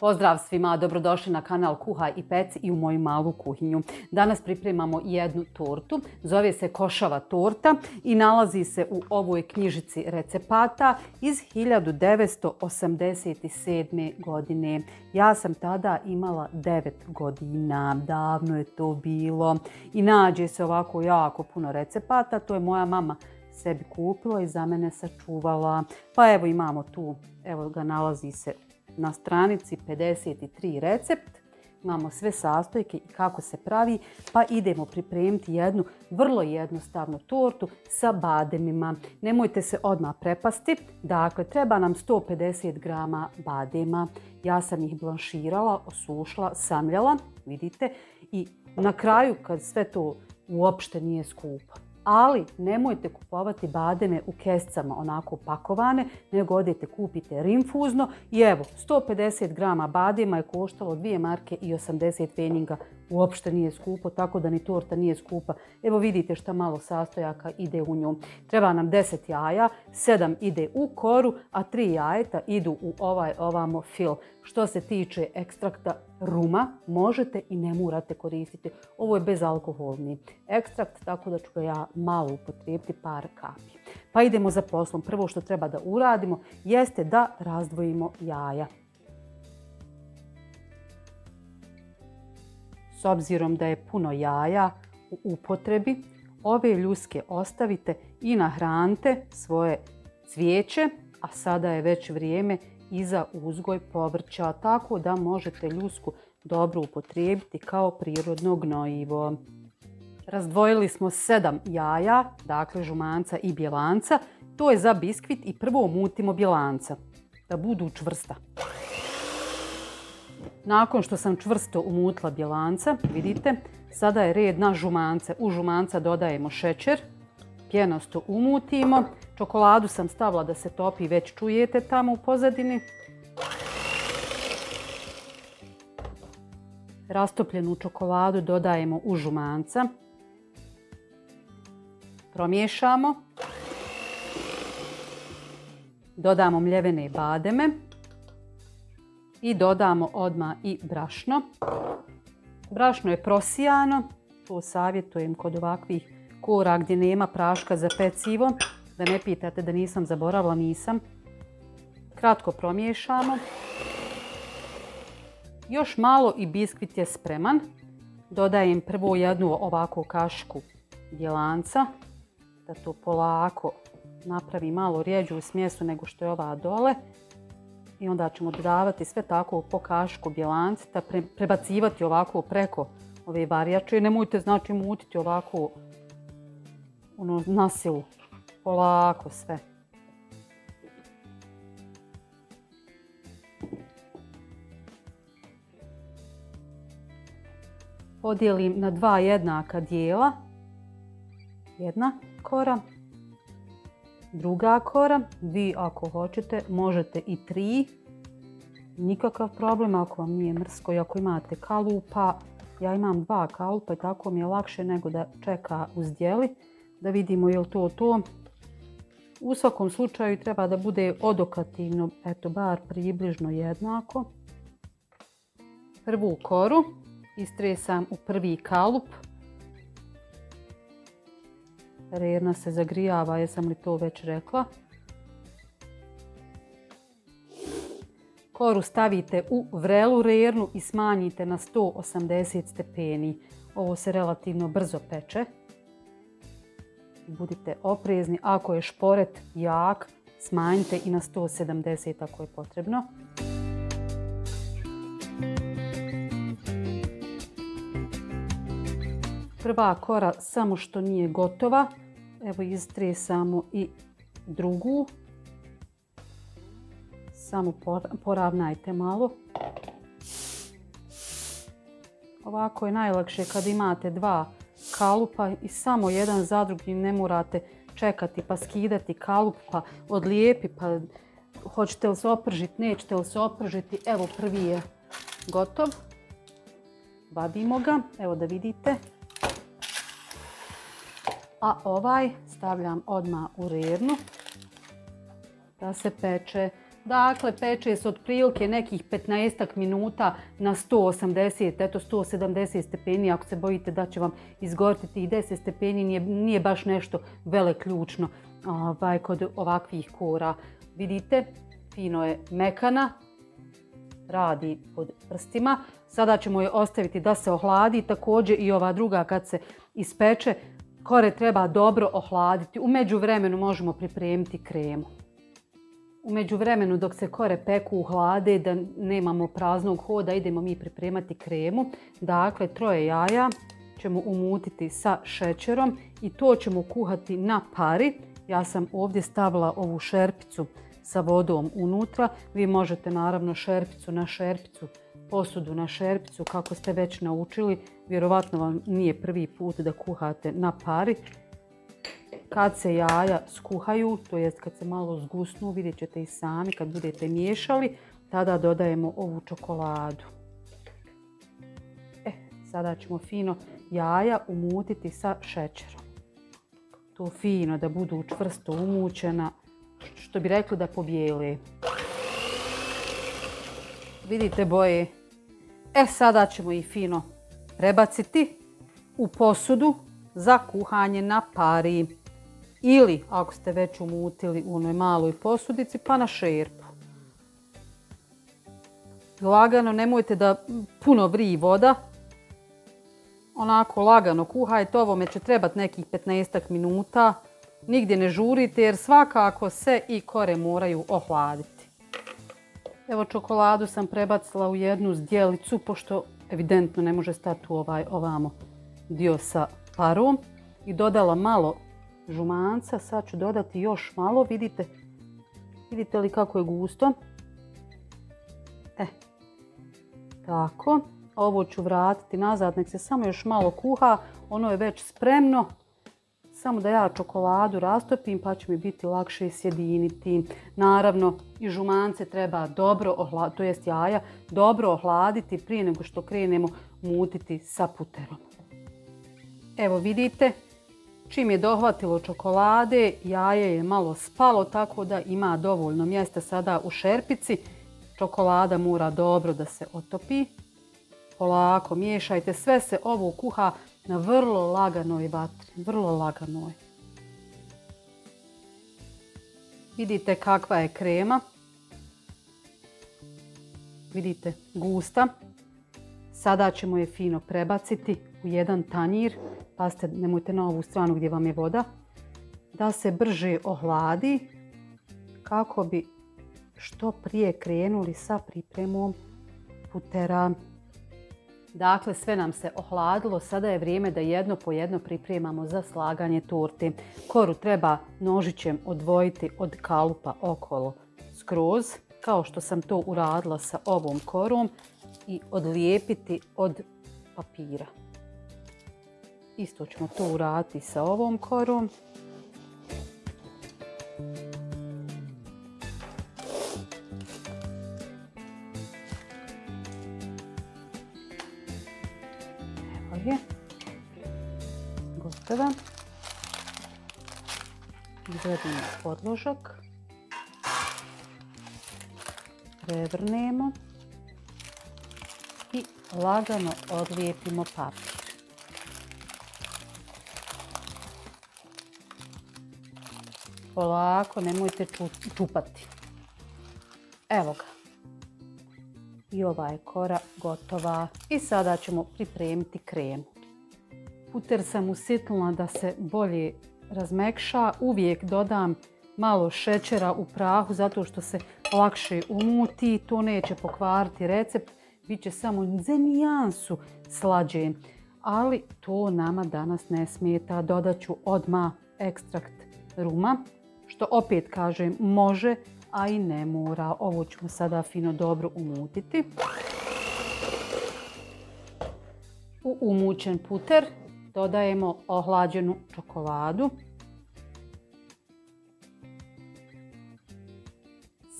Pozdrav svima, dobrodošli na kanal Kuhaj i peci i u moju malu kuhinju. Danas pripremamo jednu tortu, zove se košava torta i nalazi se u ovoj knjižici recepata iz 1987. godine. Ja sam tada imala 9 godina, davno je to bilo i nađe se ovako jako puno recepata, to je moja mama sebi kupila i za mene sačuvala. Pa evo imamo tu, evo ga nalazi se na stranici 53 recept. Imamo sve sastojke i kako se pravi, pa idemo pripremiti jednu vrlo jednostavnu tortu sa bademima. Nemojte se odmah prepasti. Dakle, treba nam 150 grama badema. Ja sam ih blanširala, osušila, samljala, vidite. I na kraju, kad sve to uopšte nije skupo. Ali nemojte kupovati bademe u kesicama onako pakovane, nego odete kupite rinfuzno. I evo, 150 grama badema je koštalo 2 marke i 80 pfeninga. Uopšte nije skupo, tako da ni torta nije skupa. Evo vidite šta malo sastojaka ide u nju. Treba nam 10 jaja, 7 ide u koru, a 3 jajeta idu u ovamo fil. Što se tiče ekstrakta ruma, možete i ne morate koristiti. Ovo je bezalkoholni ekstrakt, tako da ću ga ja malo upotrijebiti, par kapi. Pa idemo za poslom. Prvo što treba da uradimo jeste da razdvojimo jaja. S obzirom da je puno jaja u upotrebi, ove ljuske ostavite i nahranite svoje cvijeće, a sada je već vrijeme i za uzgoj povrća, tako da možete ljusku dobro upotrijebiti kao prirodno gnojivo. Razdvojili smo 7 jaja, dakle žumanca i bjelanca. To je za biskvit i prvo umutimo bjelanca da budu čvrsta. Nakon što sam čvrsto umutila bjelanca, vidite, sada je red na žumance. U žumanca dodajemo šećer, pjenasto umutimo. Čokoladu sam stavila da se topi, već čujete tamo u pozadini. Rastopljenu čokoladu dodajemo u žumanca. Promiješamo. Dodamo mljevene bademe. I dodamo odmah i brašno. Brašno je prosijano, to savjetujem kod ovakvih kora gdje nema praška za pecivo. Da ne pitate da nisam zaboravila, nisam. Kratko promiješamo. Još malo i biskvit je spreman. Dodajem prvo jednu ovako kašku bjelanca, da to polako napravi malo rjeđu smjesu nego što je ova dole. I onda ćemo dodavati sve tako po kašku bjelanca, prebacivati ovako preko ove varjače. Nemojte znači mutiti ovako na silu, polako sve. Podijelim na 2 jednaka dijela. Jedna kora. Druga kora, vi ako hoćete možete i 3, nikakav problem ako vam nije mrsko i ako imate kalupa. Ja imam 2 kalupa i tako mi je lakše nego da čeka uzdjeli, da vidimo je li to. U svakom slučaju treba da bude odokativno, eto bar približno jednako. Prvu koru istresam u prvi kalup. Rerna se zagrijava, jesam li to već rekla. Koru stavite u vrelu rernu i smanjite na 180 stepeni. Ovo se relativno brzo peče. Budite oprezni, ako je šporet jak, smanjite i na 170 ako je potrebno. Prva kora samo što nije gotova. Evo istresamo i drugu. Samo poravnajte malo. Ovako je najlakše kad imate 2 kalupa i samo jedan za drugim, ne morate čekati pa skidati kalup pa odlijepi pa hoćete li se opržiti, nećete li se opržiti. Evo prvi je gotov. Vadimo ga, evo da vidite. A ovaj stavljam odmah u rernu da se peče. Dakle, peče se otprilike nekih 15 minuta na 180, eto 170 stepeni. Ako se bojite da će vam izgoriti tih 10 stepeni, nije baš nešto veleključno kod ovakvih kora. Vidite, fino je mekana, radi pod prstima. Sada ćemo je ostaviti da se ohladi. Također i ova druga kad se ispeče, kore treba dobro ohladiti. U međuvremenu možemo pripremiti kremu. U međuvremenu dok se kore peku uhlade, da nemamo praznog hoda, idemo mi pripremati kremu. Dakle, 3 jaja ćemo umutiti sa šećerom i to ćemo kuhati na pari. Ja sam ovdje stavila ovu šerpicu sa vodom unutra. Vi možete naravno šerpicu na šerpicu, posudu na šerpicu kako ste već naučili. Vjerovatno vam nije prvi put da kuhate na pari. Kad se jaja skuhaju, to jest kad se malo zgusnu, vidjet ćete i sami kad budete miješali, tada dodajemo ovu čokoladu. Sada ćemo fino jaja umutiti sa šećerom. To fino da budu čvrsto umućena, što bi rekli da pobijele. Vidite boje. Sada ćemo ih fino prebaciti u posudu za kuhanje na pari. Ili, ako ste već umutili u onoj maloj posudici, pa na šerpu. Lagano, nemojte da puno vrije voda. Onako lagano kuhajte, ovome će trebati nekih 15 minuta. Nigdje ne žurite jer svakako se i kore moraju ohladiti. Evo, čokoladu sam prebacila u jednu zdjelicu, pošto evidentno ne može stati u ovamo dio sa parom. I dodala malo žumanca, sad ću dodati još malo, vidite li kako je gusto? Tako, ovo ću vratiti nazad, nek se samo još malo kuha, ono je već spremno. Samo da ja čokoladu rastopim pa će mi biti lakše sjediniti. Naravno i žumance treba dobro ohladiti, to jest jaja, dobro ohladiti prije nego što krenemo mutiti sa puterom. Evo vidite, čim je dohvatilo čokolade, jaje je malo spalo tako da ima dovoljno mjesta sada u šerpici. Čokolada mora dobro da se otopi. Polako miješajte, sve se ovo kuha na vrlo laganoj vatri, vrlo laganoj. Vidite kakva je krema. Vidite, gusta. Sada ćemo je fino prebaciti u jedan tanjir. Pazite, nemojte na ovu stranu gdje vam je voda. Da se brže ohladi kako bi što prije krenuli sa pripremom putera. Dakle, sve nam se ohladilo, sada je vrijeme da jedno po jedno pripremamo za slaganje torte. Koru treba nožićem odvojiti od kalupa okolo skroz, kao što sam to uradila sa ovom korom, i odlijepiti od papira. Isto ćemo to uraditi sa ovom korom. Evo je. Gotova. Izvedimo podložak. Prevrnemo. I lagano odlijepimo papir. Polako, nemojte čupati. Evo ga. I ova je kora gotova. I sada ćemo pripremiti kremu. Puter sam usitnula da se bolje razmekša. Uvijek dodam malo šećera u prahu zato što se lakše umuti. To neće pokvariti recept. Biće samo za nijansu slađe. Ali to nama danas ne smeta. Dodat ću odmah ekstrakt ruma. Što opet kažem može, a i ne mora. Ovo ćemo sada fino dobro umutiti. U umućen puter dodajemo ohlađenu čokoladu.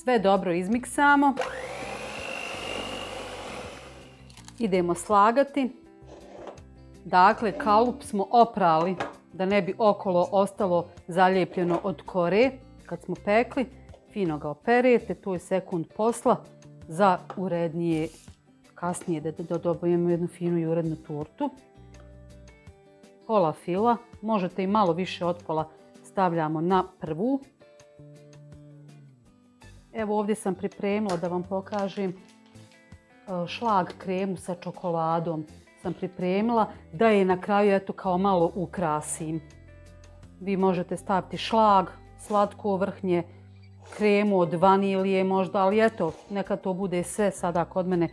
Sve dobro izmiksamo. Idemo slagati. Dakle, kalup smo oprali da ne bi okolo ostalo zalijepljeno od kore kad smo pekli. fino ga operete, to je sekund posla za urednije, kasnije da dobijemo jednu finu i urednu tortu. Pola fila, možete i malo više od pola, stavljamo na prvu. Evo ovdje sam pripremila da vam pokažem šlag kremu sa čokoladom. Sam pripremila da je na kraju eto kao malo ukrasim. Vi možete staviti šlag, slatko vrhnje, kremu od vanilije možda, ali eto neka to bude sve sada kod mene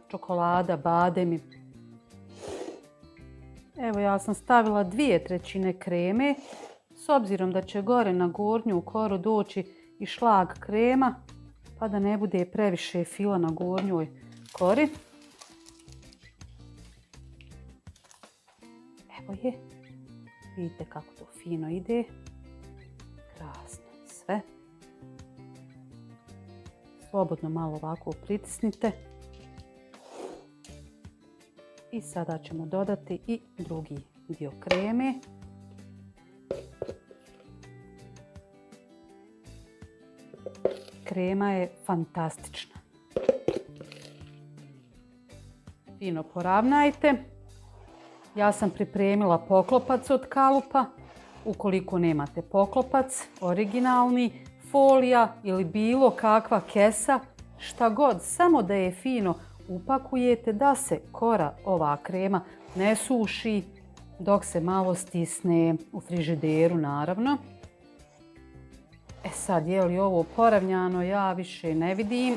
čokolada, bademi. Evo ja sam stavila 2/3 kreme, s obzirom da će gore na gornju koru doći i šlag krema, pa da ne bude previše fila na gornjoj kori. Evo je, vidite kako to fino ide, krasno sve. Slobodno malo ovako pritisnite. I sada ćemo dodati i drugi dio kreme. Krema je fantastična. Fino poravnajte. Ja sam pripremila poklopac od kalupa. Ukoliko nemate poklopac, originalni, folija ili bilo kakva kesa, šta god, samo da je fino upakujete da se kora ova krema ne suši dok se malo stisne u frižideru naravno. E sad, je li ovo poravnjano? Ja više ne vidim.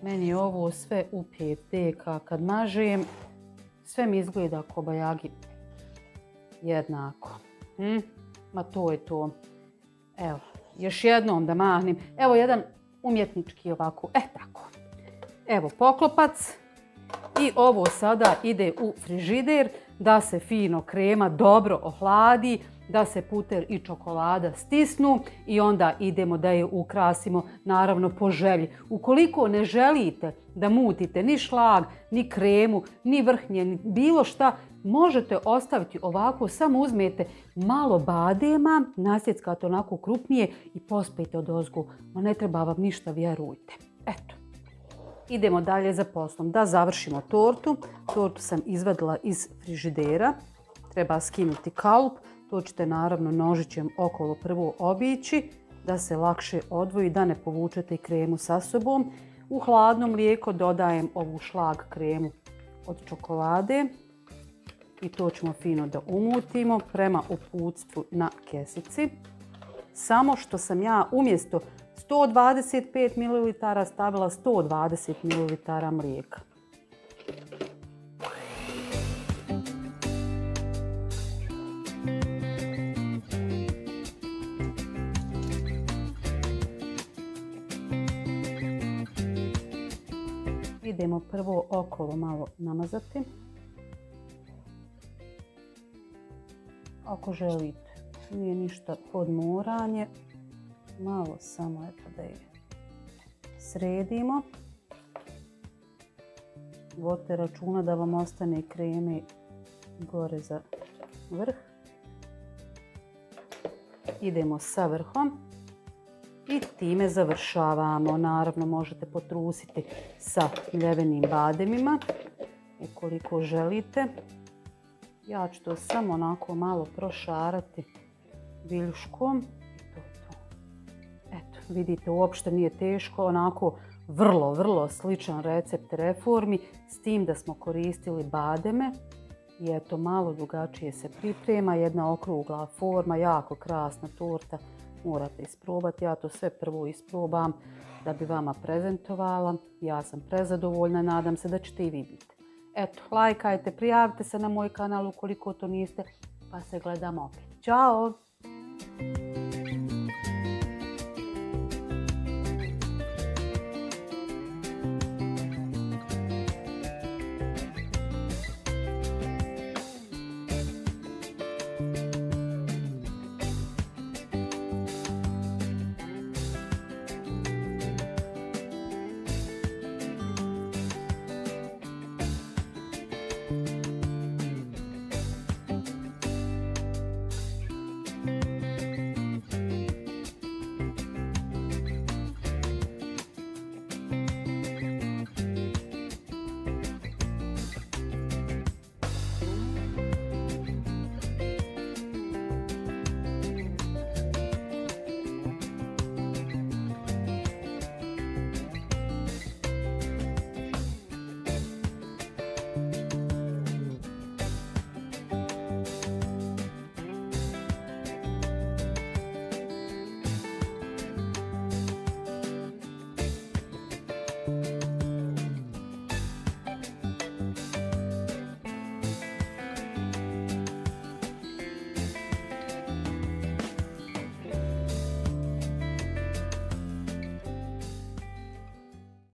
Meni je ovo sve u 5 deka kad mažem. Sve mi izgleda ko bajagi jednako. Ma to je to. Evo, još jednom da mahnem. Evo jedan umjetnički ovako. Tako. Evo poklopac. I ovo sada ide u frižider da se fino krema dobro ohladi, da se puter i čokolada stisnu i onda idemo da je ukrasimo naravno po želji. Ukoliko ne želite da mutite ni šlag, ni kremu, ni vrhnje, ni bilo šta, možete ostaviti ovako, samo uzmete malo badema, nasjeckate onako krupnije i pospejte odozgo. Ma ne treba vam ništa, vjerujte. Eto. Idemo dalje za poslom. Da završimo tortu. Tortu sam izvadila iz frižidera. Treba skinuti kalup. To ćete naravno nožićem okolo prvo obići da se lakše odvoji, da ne povučete kremu sa sobom. U hladno mlijeko dodajem ovu šlag kremu od čokolade i to ćemo fino da umutimo prema uputstvu na kesici. Samo što sam ja umjesto 125 ml stavila 120 ml mlijeka. Idemo prvo okolo malo namazati. Ako želite, nije ništa podmoranje. Malo samo eto da je sredimo. Vodite računa da vam ostane kreme gore za vrh. Idemo sa vrhom i time završavamo. Naravno možete potrusiti sa mljevenim bademima ukoliko želite. Ja ću to samo onako malo prošarati viljuškom. Eto, vidite, uopšte nije teško, onako vrlo sličan recept reformi, s tim da smo koristili bademe i eto, malo drugačije se priprema, jedna okrugla forma, jako krasna torta, morate isprobati. Ja to sve prvo isprobam da bi vama prezentovala. Ja sam prezadovoljna, nadam se da ćete i vidjeti. Eto, lajkajte, prijavite se na moj kanal ukoliko to niste, pa se gledamo opet. Ćao!